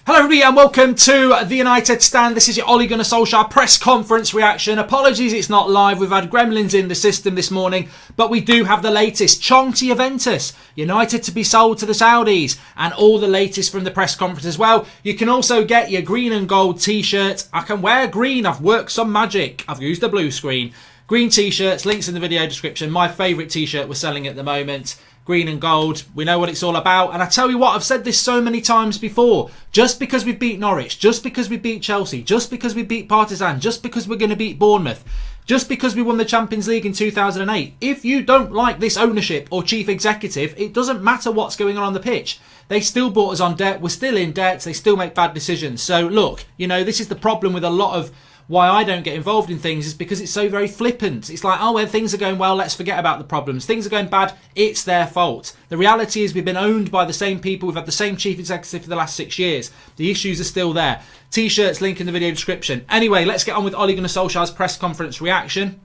Hello everybody and welcome to the United Stand. This is your Ole Gunnar Solskjaer press conference reaction. Apologies it's not live, we've had gremlins in the system this morning, but we do have the latest. Chong to Juventus, United to be sold to the Saudis, and all the latest from the press conference as well. You can also get your green and gold t-shirt. I can wear green, I've worked some magic, I've used a blue screen. Green t-shirts, links in the video description. My favourite t-shirt we're selling at the moment. Green and gold, we know what it's all about. And I tell you what, I've said this so many times before. Just because we beat Norwich, just because we beat Chelsea, just because we beat Partizan, just because we're going to beat Bournemouth, just because we won the Champions League in 2008, if you don't like this ownership or chief executive, it doesn't matter what's going on the pitch. They still bought us on debt, we're still in debt, they still make bad decisions. So look, you know, this is the problem with a lot of why I don't get involved in things, is because it's so very flippant. It's like, oh, when things are going well, let's forget about the problems. Things are going bad, it's their fault. The reality is we've been owned by the same people. We've had the same chief executive for the last 6 years. The issues are still there. T-shirts, link in the video description. Anyway, let's get on with Ole Gunnar Solskjaer's press conference reaction.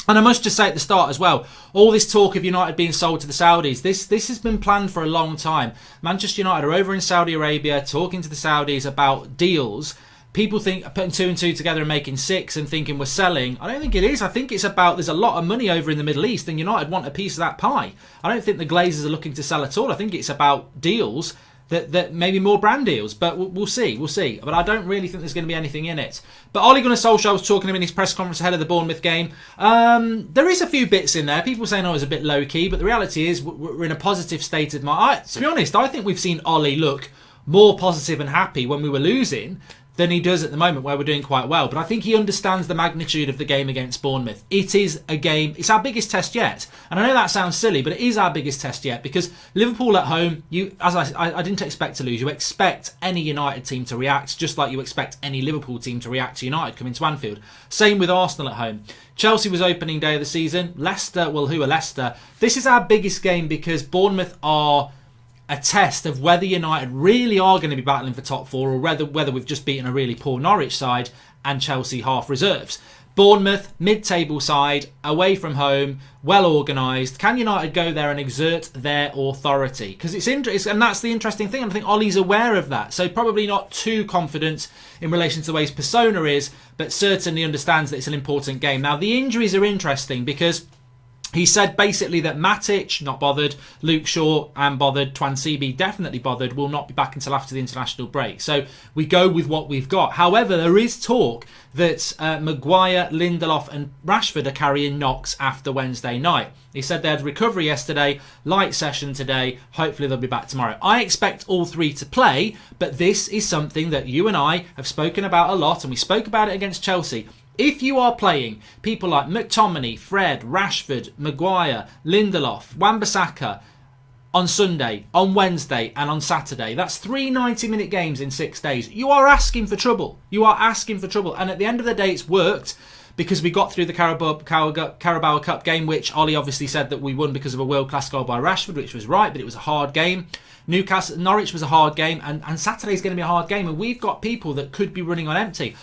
And I must just say at the start as well, all this talk of United being sold to the Saudis, this has been planned for a long time. Manchester United are over in Saudi Arabia talking to the Saudis about deals. People think putting 2 and 2 together and making 6 and thinking we're selling. I don't think it is. I think it's about there's a lot of money over in the Middle East and United want a piece of that pie. I don't think the Glazers are looking to sell at all. I think it's about deals that maybe more brand deals, but we'll see. But I don't really think there's going to be anything in it. But Ole Gunnar Solskjaer was talking to him in his press conference ahead of the Bournemouth game. There is a few bits in there. People saying, oh, it's a bit low-key, but the reality is we're in a positive state of mind. To be honest, I think we've seen Ole look more positive and happy when we were losing than he does at the moment where we're doing quite well. But I think he understands the magnitude of the game against Bournemouth. It is a game, it's our biggest test yet. And I know that sounds silly, but it is our biggest test yet, because Liverpool at home, I didn't expect to lose. You expect any United team to react, just like you expect any Liverpool team to react to United coming to Anfield. Same with Arsenal at home. Chelsea was opening day of the season. Leicester, well, who are Leicester? This is our biggest game because Bournemouth are a test of whether United really are going to be battling for top 4 or whether we've just beaten a really poor Norwich side and Chelsea half reserves. Bournemouth, mid-table side, away from home, well organised. Can United go there and exert their authority? Because it's interesting, and that's the interesting thing. I think Ollie's aware of that, so probably not too confident in relation to the way his persona is, but certainly understands that it's an important game. Now, the injuries are interesting because he said basically that Matic, not bothered, Luke Shaw, and bothered, Twansibi, definitely bothered, will not be back until after the international break. So we go with what we've got. However, there is talk that Maguire, Lindelof and Rashford are carrying knocks after Wednesday night. He said they had recovery yesterday, light session today, hopefully they'll be back tomorrow. I expect all 3 to play, but this is something that you and I have spoken about a lot, and we spoke about it against Chelsea. If you are playing people like McTominay, Fred, Rashford, Maguire, Lindelof, Wan-Bissaka on Sunday, on Wednesday and on Saturday, that's 3 90-minute games in 6 days. You are asking for trouble. You are asking for trouble. And at the end of the day, it's worked because we got through the Carabao Cup game, which Ole obviously said that we won because of a world-class goal by Rashford, which was right, but it was a hard game. Norwich was a hard game, and Saturday's going to be a hard game, and we've got people that could be running on empty.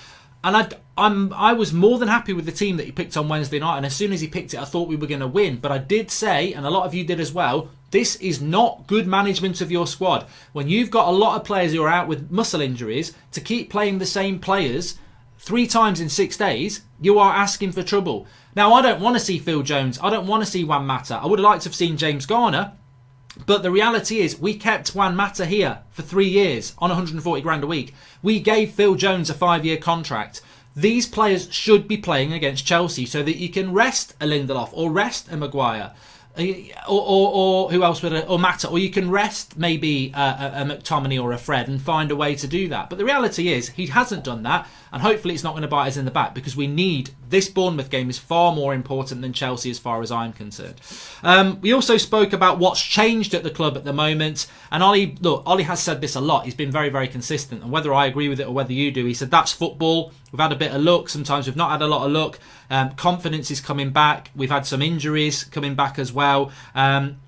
And I was more than happy with the team that he picked on Wednesday night. And as soon as he picked it, I thought we were going to win. But I did say, and a lot of you did as well, this is not good management of your squad. When you've got a lot of players who are out with muscle injuries, to keep playing the same players 3 times in 6 days, you are asking for trouble. Now, I don't want to see Phil Jones. I don't want to see Juan Mata. I would have liked to have seen James Garner. But the reality is, we kept Juan Mata here for 3 years on 140 grand a week. We gave Phil Jones a 5-year contract. These players should be playing against Chelsea so that you can rest a Lindelof or rest a Maguire. Or who else would or Mata, or you can rest maybe a McTominay or a Fred and find a way to do that. But the reality is he hasn't done that, and hopefully it's not going to bite us in the back, because we need this Bournemouth game is far more important than Chelsea as far as I'm concerned. We also spoke about what's changed at the club at the moment, and Ole has said this a lot. He's been very, very consistent, and whether I agree with it or whether you do, he said that's football. We've had a bit of luck. Sometimes we've not had a lot of luck. Confidence is coming back. We've had some injuries coming back as well.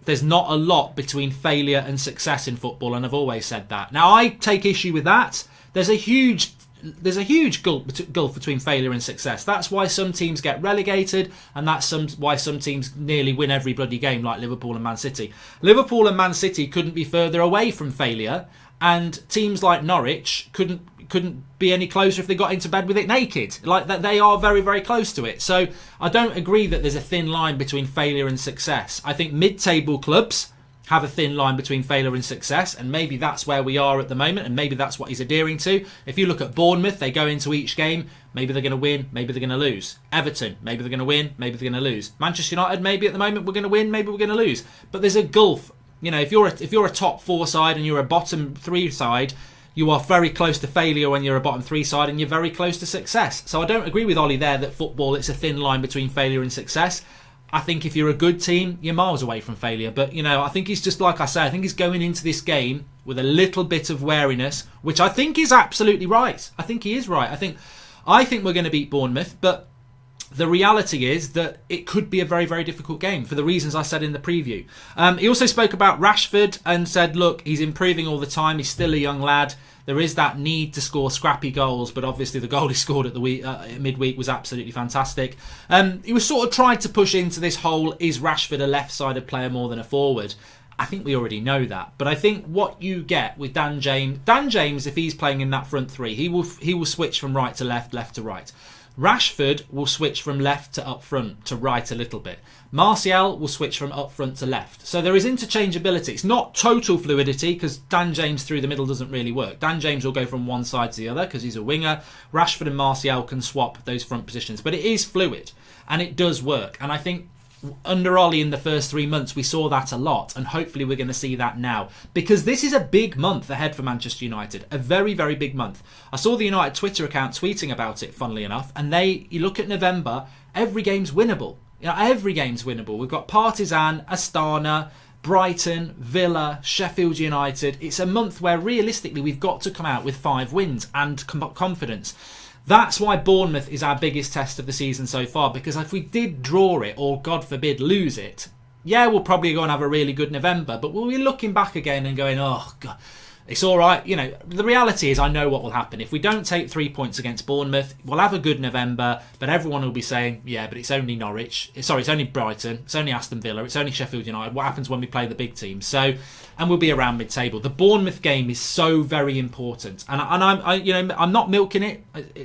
There's not a lot between failure and success in football, and I've always said that. Now, I take issue with that. There's a huge gulf between failure and success. That's why some teams get relegated, and that's why some teams nearly win every bloody game, like Liverpool and Man City. Liverpool and Man City couldn't be further away from failure, and teams like Norwich couldn't be any closer if they got into bed with it naked. Like that, they are very, very close to it. So I don't agree that there's a thin line between failure and success. I think mid-table clubs have a thin line between failure and success, and maybe that's where we are at the moment, and maybe that's what he's adhering to. If you look at Bournemouth, they go into each game, maybe they're going to win, maybe they're going to lose. Everton, maybe they're going to win, maybe they're going to lose. Manchester United, maybe at the moment we're going to win, maybe we're going to lose. But there's a gulf. You know, if you're a top 4 side and you're a bottom 3 side, you are very close to failure when you're a bottom 3 side, and you're very close to success. So I don't agree with Ollie there that football, it's a thin line between failure and success. I think if you're a good team, you're miles away from failure. But, you know, I think he's just, like I say, I think he's going into this game with a little bit of wariness, which I think is absolutely right. I think he is right. I think we're going to beat Bournemouth, but the reality is that it could be a very, very difficult game for the reasons I said in the preview. He also spoke about Rashford and said, look, he's improving all the time. He's still a young lad. There is that need to score scrappy goals, but obviously the goal he scored at the midweek was absolutely fantastic. He was sort of trying to push into this whole, is Rashford a left-sided player more than a forward? I think we already know that. But I think what you get with Dan James, if he's playing in that front three, he will switch from right to left, left to right. Rashford will switch from left to up front to right a little bit. Martial will switch from up front to left. So there is interchangeability. It's not total fluidity because Dan James through the middle doesn't really work. Dan James will go from one side to the other because he's a winger. Rashford and Martial can swap those front positions. But it is fluid and it does work. And I think under Ollie in the first 3 months we saw that a lot, and hopefully we're going to see that now, because this is a big month ahead for Manchester United, a very, very big month. I saw the United Twitter account tweeting about it, funnily enough, and you look at November, every game's winnable. You know, every game's winnable. We've got Partizan, Astana, Brighton, Villa, Sheffield United. It's a month where realistically we've got to come out with 5 wins and confidence. That's why Bournemouth is our biggest test of the season so far, because if we did draw it, or God forbid lose it, yeah, we'll probably go and have a really good November, but we'll be looking back again and going, oh, God, it's all right. You know, the reality is I know what will happen. If we don't take 3 points against Bournemouth, we'll have a good November, but everyone will be saying, yeah, but it's only Norwich. Sorry, it's only Brighton. It's only Aston Villa. It's only Sheffield United. What happens when we play the big teams? So, and we'll be around mid-table. The Bournemouth game is so very important, and I'm not milking it.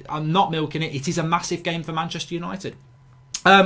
I'm not milking it. It is a massive game for Manchester United.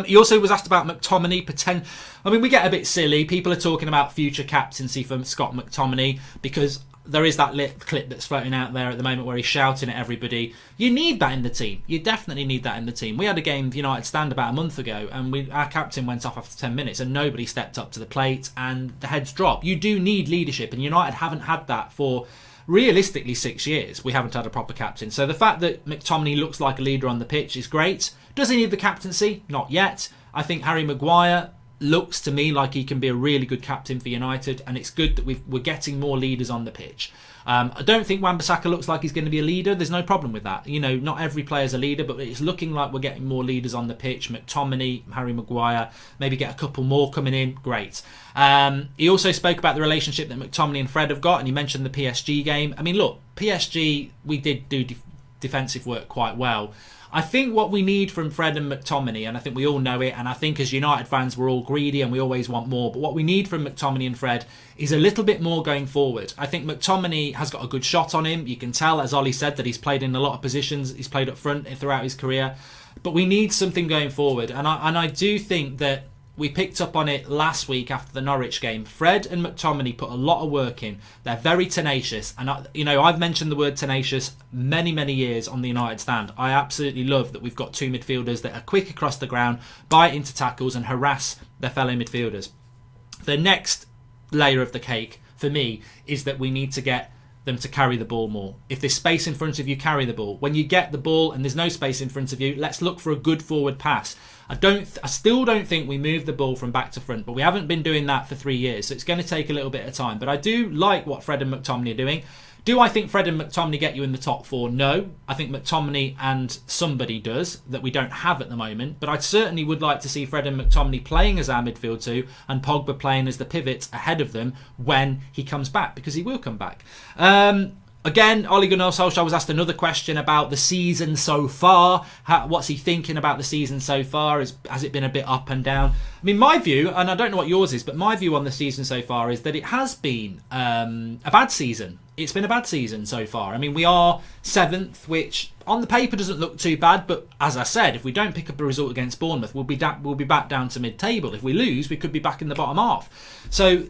He also was asked about McTominay. I mean, we get a bit silly. People are talking about future captaincy for Scott McTominay because there is that clip that's floating out there at the moment where he's shouting at everybody. You need that in the team. You definitely need that in the team. We had a game for United Stand about a month ago, and our captain went off after 10 minutes and nobody stepped up to the plate and the heads dropped. You do need leadership, and United haven't had that for realistically 6 years. We haven't had a proper captain. So the fact that McTominay looks like a leader on the pitch is great. Does he need the captaincy? Not yet. I think Harry Maguire looks to me like he can be a really good captain for United, and it's good that we're getting more leaders on the pitch. I don't think Wan-Bissaka looks like he's going to be a leader. There's no problem with that. You know, not every player's a leader, but it's looking like we're getting more leaders on the pitch. McTominay, Harry Maguire, maybe get a couple more coming in. Great. He also spoke about the relationship that McTominay and Fred have got, and he mentioned the PSG game. I mean, look, PSG, we did do defensive work quite well. I think what we need from Fred and McTominay, and I think we all know it, and I think as United fans we're all greedy and we always want more, but what we need from McTominay and Fred is a little bit more going forward. I think McTominay has got a good shot on him. You can tell, as Ollie said, that he's played in a lot of positions. He's played up front throughout his career, but we need something going forward, and I do think that we picked up on it last week after the Norwich game. Fred and McTominay put a lot of work in. They're very tenacious. And, I've mentioned the word tenacious many, many years on the United Stand. I absolutely love that we've got 2 midfielders that are quick across the ground, bite into tackles and harass their fellow midfielders. The next layer of the cake, for me, is that we need to get them to carry the ball more. If there's space in front of you, carry the ball. When you get the ball and there's no space in front of you, let's look for a good forward pass. I still don't think we move the ball from back to front, but we haven't been doing that for 3 years, so it's going to take a little bit of time. But I do like what Fred and McTominay are doing. Do I think Fred and McTominay get you in the top 4? No. I think McTominay and somebody does that we don't have at the moment, but I certainly would like to see Fred and McTominay playing as our midfield 2 and Pogba playing as the pivot ahead of them when he comes back, because he will come back. Again, Ole Gunnar Solskjaer was asked another question about the season so far. What's he thinking about the season so far? Has it been a bit up and down? I mean, my view, and I don't know what yours is, but my view on the season so far is that it has been a bad season. it's been a bad season so far. I mean, we are 7th, which on the paper doesn't look too bad, but as I said, if we don't pick up a result against Bournemouth, we'll be back down to mid-table. If we lose, we could be back in the bottom half. So,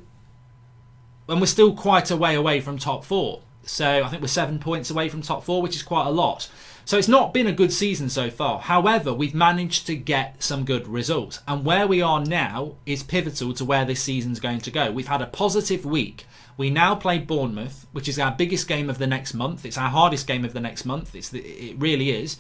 and we're still quite a way away from top 4. So I think we're 7 points away from top 4, which is quite a lot. So it's not been a good season so far. However, we've managed to get some good results. And where we are now is pivotal to where this season's going to go. We've had a positive week. We now play Bournemouth, which is our biggest game of the next month. It's our hardest game of the next month. It really is.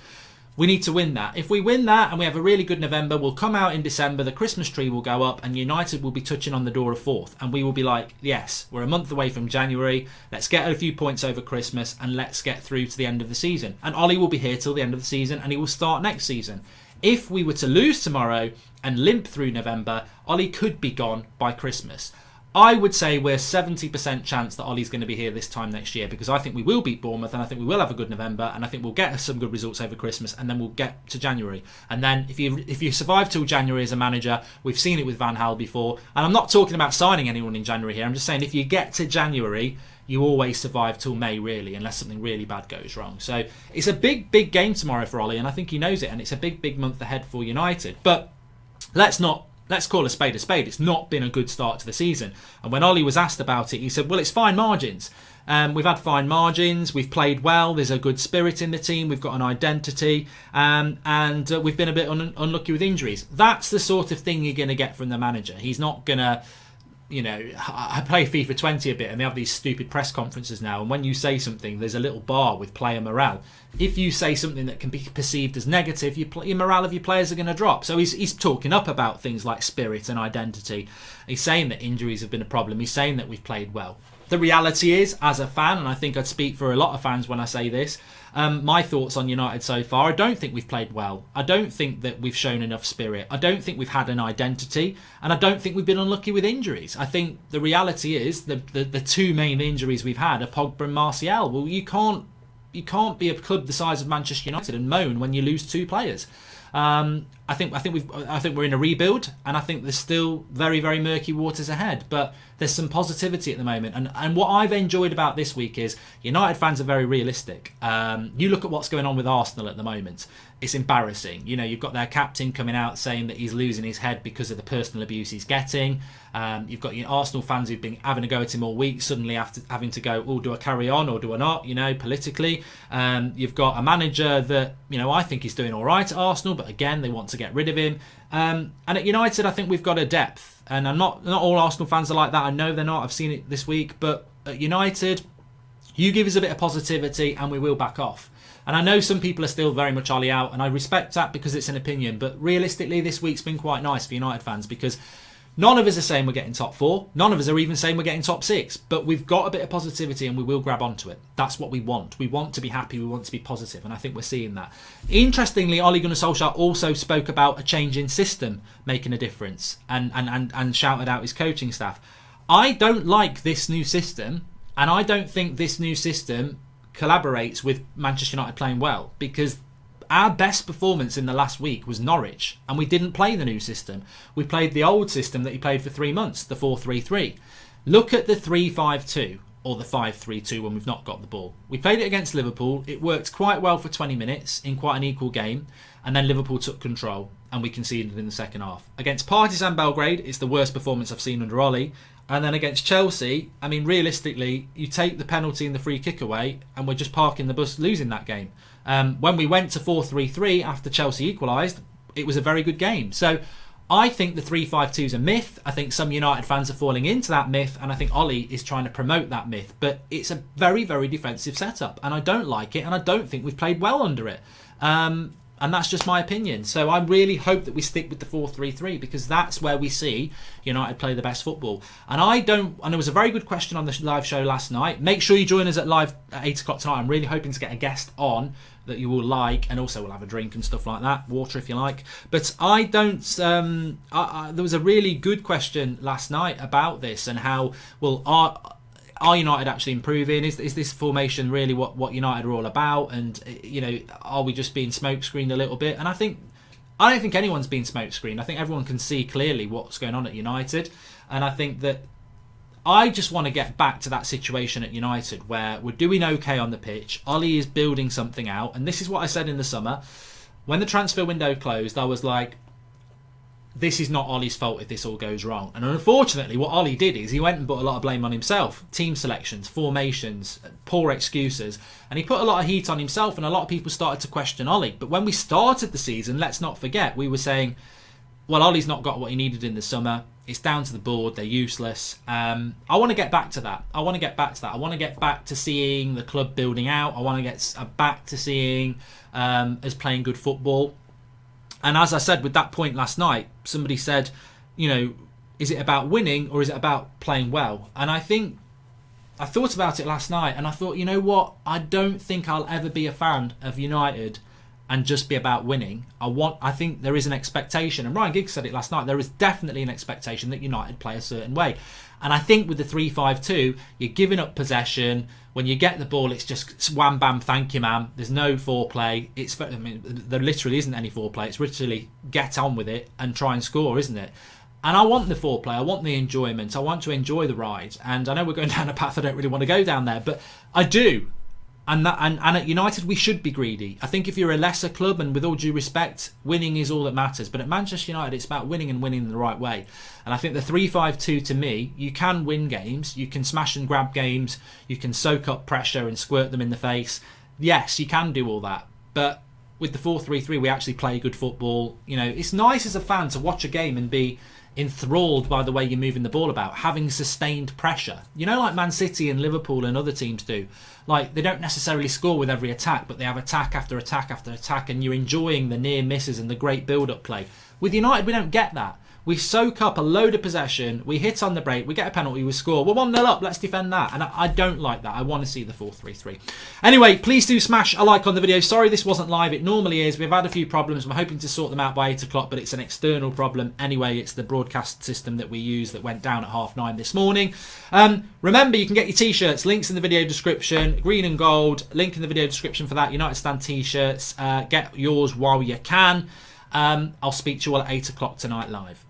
We need to win that. If we win that and we have a really good November, we'll come out in December, the Christmas tree will go up and United will be touching on the door of 4th. And we will be like, yes, we're a month away from January. Let's get a few points over Christmas and let's get through to the end of the season. And Ollie will be here till the end of the season and he will start next season. If we were to lose tomorrow and limp through November, Ollie could be gone by Christmas. I would say we're 70% chance that Ollie's going to be here this time next year because I think we will beat Bournemouth and I think we will have a good November and I think we'll get some good results over Christmas and then we'll get to January. And then if you survive till January as a manager, we've seen it with Van Gaal before, and I'm not talking about signing anyone in January here, I'm just saying if you get to January, you always survive till May really, unless something really bad goes wrong. So it's a big game tomorrow for Ollie and I think he knows it, and it's a big month ahead for United. But let's call a spade a spade. It's not been a good start to the season. And when Ollie was asked about it, he said, well, it's fine margins. We've had fine margins. We've played well. There's a good spirit in the team. We've got an identity. And we've been a bit unlucky with injuries. That's the sort of thing you're going to get from the manager. He's not going to... I play FIFA 20 a bit and they have these stupid press conferences now, and when you say something there's a little bar with player morale. If you say something that can be perceived as negative, your morale of your players are going to drop. So he's talking up about things like spirit and identity. He's saying that injuries have been a problem. He's saying that we've played well. The reality is, as a fan, and I think I'd speak for a lot of fans when I say this, my thoughts on United so far, I don't think we've played well. I don't think that we've shown enough spirit. I don't think we've had an identity. And I don't think we've been unlucky with injuries. I think the reality is the two main injuries we've had are Pogba and Martial. Well, you can't be a club the size of Manchester United and moan when you lose 2 players. I think we're in a rebuild, and I think there's still very murky waters ahead. But there's some positivity at the moment, and what I've enjoyed about this week is United fans are very realistic. You look at what's going on with Arsenal at the moment. It's embarrassing. You've got their captain coming out saying that he's losing his head because of the personal abuse he's getting. You've got Arsenal fans who've been having a go at him all week, suddenly after having to go, oh, do I carry on or do I not, politically. You've got a manager that, I think he's doing all right at Arsenal, but again, they want to get rid of him. And at United, I think we've got a depth. And I'm not all Arsenal fans are like that. I know they're not. I've seen it this week. But at United, you give us a bit of positivity and we will back off. And I know some people are still very much Ollie out, and I respect that because it's an opinion. But realistically, this week's been quite nice for United fans because none of us are saying we're getting top 4. None of us are even saying we're getting top 6. But we've got a bit of positivity and we will grab onto it. That's what we want. We want to be happy. We want to be positive. And I think we're seeing that. Interestingly, Ole Gunnar Solskjaer also spoke about a change in system making a difference and shouted out his coaching staff. I don't like this new system, and I don't think this new system collaborates with Manchester United playing well, because our best performance in the last week was Norwich, and we didn't play the new system. We played the old system that he played for 3 months, the 4-3-3. Look at the 3-5-2 or the 5-3-2 when we've not got the ball. We played it against Liverpool. It worked quite well for 20 minutes in quite an equal game, and then Liverpool took control and we conceded in the second half. Against Partizan Belgrade, it's the worst performance I've seen under Ollie. And then against Chelsea, I mean, realistically, you take the penalty and the free kick away and we're just parking the bus losing that game. When we went to 4-3-3 after Chelsea equalised, it was a very good game. So I think the 3-5-2 is a myth. I think some United fans are falling into that myth, and I think Ollie is trying to promote that myth. But it's a very defensive setup, and I don't like it, and I don't think we've played well under it. And that's just my opinion. So I really hope that we stick with the 4-3-3, because that's where we see United play the best football. And there was a very good question on the live show last night. Make sure you join us at live at 8 o'clock tonight. I'm really hoping to get a guest on that you will like, and also we'll have a drink and stuff like that, water if you like. But there was a really good question last night about this and how, well, are United actually improving? Is this formation really what United are all about? And are we just being smokescreened a little bit? And I don't think anyone's being smokescreened. I think everyone can see clearly what's going on at United, and I think that I just want to get back to that situation at United where we're doing okay on the pitch. Ollie is building something out. And this is what I said in the summer. When the transfer window closed, I was like, this is not Ollie's fault if this all goes wrong. And unfortunately, what Ollie did is he went and put a lot of blame on himself. Team selections, formations, poor excuses. And he put a lot of heat on himself, and a lot of people started to question Ollie. But when we started the season, let's not forget, we were saying, well, Ollie's not got what he needed in the summer. It's down to the board. They're useless. I want to get back to that. I want to get back to seeing the club building out. I want to get back to seeing us playing good football. And as I said with that point last night, somebody said, you know, is it about winning or is it about playing well? And I thought about it last night and I thought, you know what? I don't think I'll ever be a fan of United and just be about winning. I think there is an expectation, and Ryan Giggs said it last night, there is definitely an expectation that United play a certain way. And I think with the 3-5-2, you're giving up possession. When you get the ball, it's just wham bam, thank you, ma'am. There's no foreplay. There literally isn't any foreplay. It's literally get on with it and try and score, isn't it? And I want the foreplay. I want the enjoyment. I want to enjoy the ride. And I know we're going down a path I don't really want to go down there, but I do. And at United, we should be greedy. I think if you're a lesser club, and with all due respect, winning is all that matters. But at Manchester United, it's about winning and winning the right way. And I think the 3-5-2, to me, you can win games. You can smash and grab games. You can soak up pressure and squirt them in the face. Yes, you can do all that. But with the 4-3-3, we actually play good football. You know, it's nice as a fan to watch a game and be enthralled by the way you're moving the ball about, having sustained pressure. You know, like Man City and Liverpool and other teams do. Like, they don't necessarily score with every attack, but they have attack after attack after attack, and you're enjoying the near misses and the great build-up play. With United, we don't get that. We soak up a load of possession, we hit on the break, we get a penalty, we score. We're 1-0 up, let's defend that. And I don't like that. I want to see the 4-3-3. Anyway, please do smash a like on the video. Sorry this wasn't live. It normally is. We've had a few problems. We're hoping to sort them out by 8 o'clock, but it's an external problem. Anyway, it's the broadcast system that we use that went down at 9:30 this morning. Remember, you can get your t-shirts. Links in the video description. Green and gold. Link in the video description for that. United Stand t-shirts. Get yours while you can. I'll speak to you all at 8 o'clock tonight live.